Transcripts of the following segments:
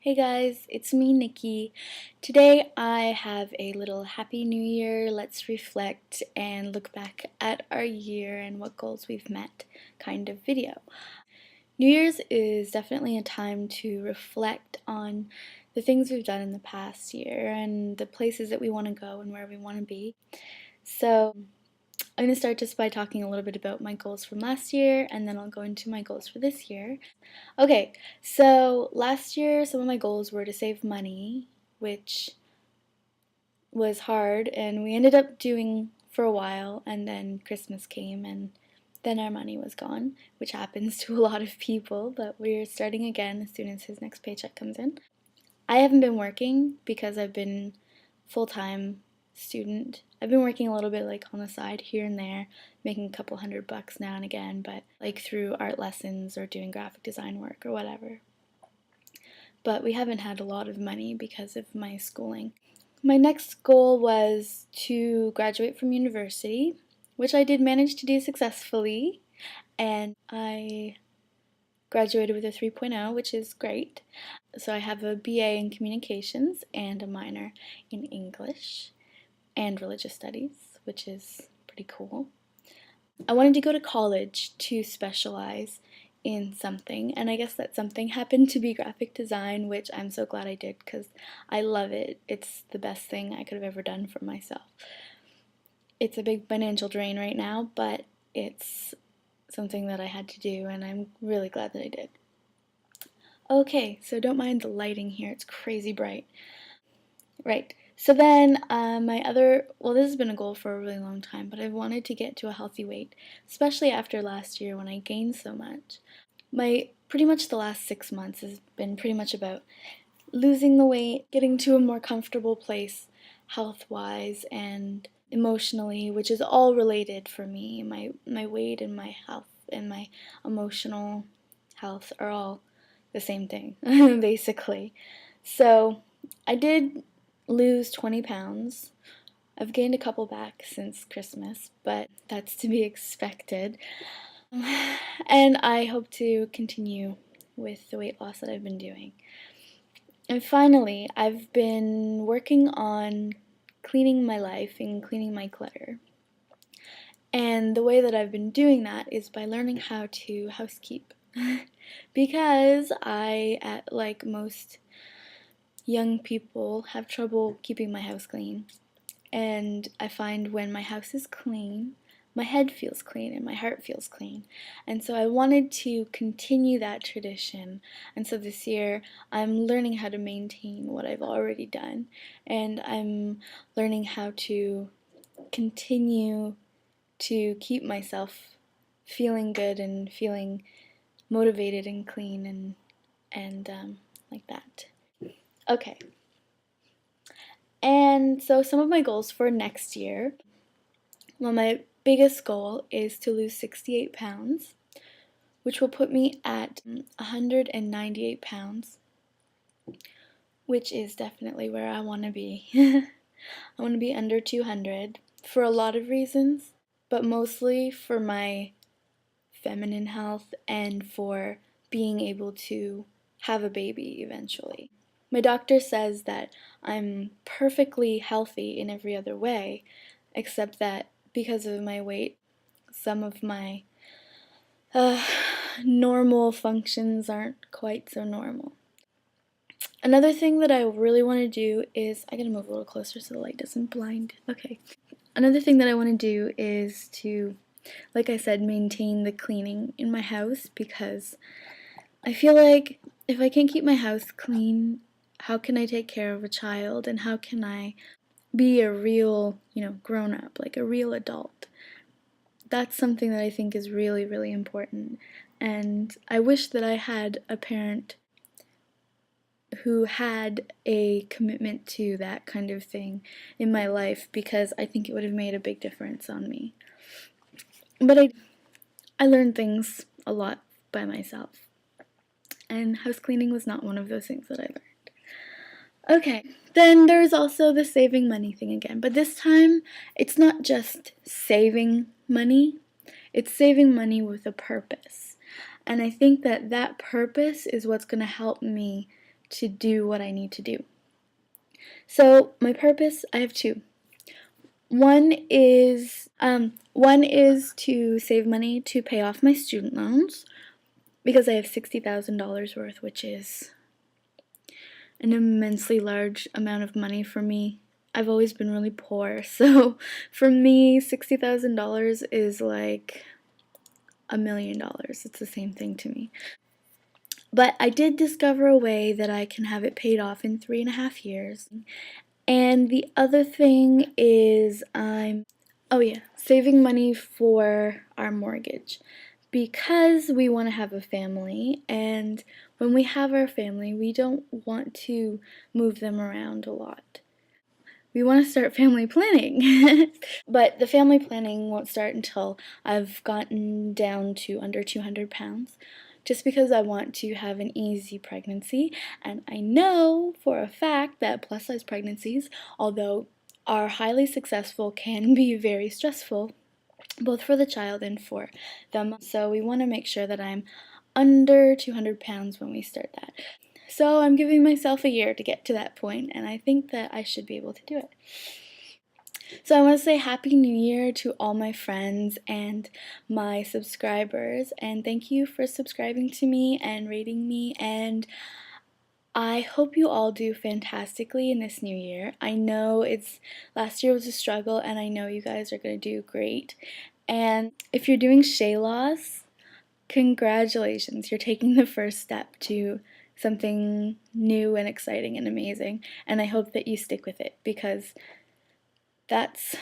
Hey guys, it's me, Nikki. Today I have a little Happy New Year, let's reflect and look back at our year and what goals we've met kind of video. New Year's is definitely a time to reflect on the things we've done in the past year and the places that we want to go and where we want to be. So I'm going to start just by talking a little bit about my goals from last year, and then I'll go into my goals for this year. Okay, so last year some of my goals were to save money, which was hard, and we ended up doing for a while, and then Christmas came, and then our money was gone, which happens to a lot of people, but we're starting again as soon as his next paycheck comes in. I haven't been working because I've been full-time student. I've been working a little bit like on the side here and there, making a couple $100 now and again, but like through art lessons or doing graphic design work or whatever. But we haven't had a lot of money because of my schooling. My next goal was to graduate from university, which I did manage to do successfully, and I graduated with a 3.0, which is great. So I have a BA in communications and a minor in English and religious studies, which is pretty cool. I wanted to go to college to specialize in something, and I guess that something happened to be graphic design, which I'm so glad I did because I love it. It's the best thing I could have ever done for myself. It's a big financial drain right now, but it's something that I had to do, and I'm really glad that I did. Okay, so don't mind the lighting here, it's crazy bright. Right, so then this has been a goal for a really long time, but I've wanted to get to a healthy weight, especially after last year when I gained so much. Pretty much the last 6 months has been pretty much about losing the weight, getting to a more comfortable place health-wise and emotionally, which is all related for me. My weight and my health and my emotional health are all the same thing, basically. So I did lose 20 pounds. I've gained a couple back since Christmas, but that's to be expected. And I hope to continue with the weight loss that I've been doing. And finally, I've been working on cleaning my life and cleaning my clutter. And the way that I've been doing that is by learning how to housekeep. Because like most young people, have trouble keeping my house clean. And I find when my house is clean, my head feels clean and my heart feels clean. And so I wanted to continue that tradition. And so this year I'm learning how to maintain what I've already done. And I'm learning how to continue to keep myself feeling good and feeling motivated and clean and like that. Okay. And so some of my goals for next year, well, my biggest goal is to lose 68 pounds, which will put me at 198 pounds, which is definitely where I want to be. I want to be under 200 for a lot of reasons, but mostly for my feminine health and for being able to have a baby eventually. My doctor says that I'm perfectly healthy in every other way, except that because of my weight, some of my normal functions aren't quite so normal. Another thing that I really want to do is, I gotta move a little closer so the light doesn't blind. Okay. Another thing that I want to do is to, like I said, maintain the cleaning in my house, because I feel like if I can't keep my house clean, how can I take care of a child, and how can I be a real, grown up, like a real adult? That's something that I think is really, really important. And I wish that I had a parent who had a commitment to that kind of thing in my life, because I think it would have made a big difference on me. But I learned things a lot by myself, and house cleaning was not one of those things that I learned. Okay, then there's also the saving money thing again, but this time it's not just saving money, it's saving money with a purpose. And I think that that purpose is what's going to help me to do what I need to do. So my purpose, I have two. One is to save money to pay off my student loans because I have $60,000 worth, which is an immensely large amount of money for me. I've always been really poor, so for me, $60,000 is like $1,000,000. It's the same thing to me. But I did discover a way that I can have it paid off in 3.5 years. And the other thing is saving money for our mortgage because we want to have a family, and when we have our family, we don't want to move them around a lot. We want to start family planning. But the family planning won't start until I've gotten down to under 200 pounds. Just because I want to have an easy pregnancy, and I know for a fact that plus-size pregnancies, although are highly successful, can be very stressful, both for the child and for them. So we want to make sure that I'm under 200 pounds when we start that. So I'm giving myself a year to get to that point, and I think that I should be able to do it. So I want to say Happy New Year to all my friends and my subscribers, and thank you for subscribing to me and rating me, and I hope you all do fantastically in this new year. I know last year was a struggle, and I know you guys are going to do great. And if you're doing shea loss, congratulations, you're taking the first step to something new and exciting and amazing, and I hope that you stick with it because that's,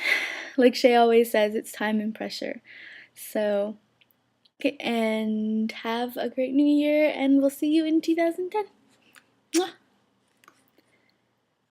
like Shay always says, it's time and pressure. So, okay, and have a great new year, and we'll see you in 2010.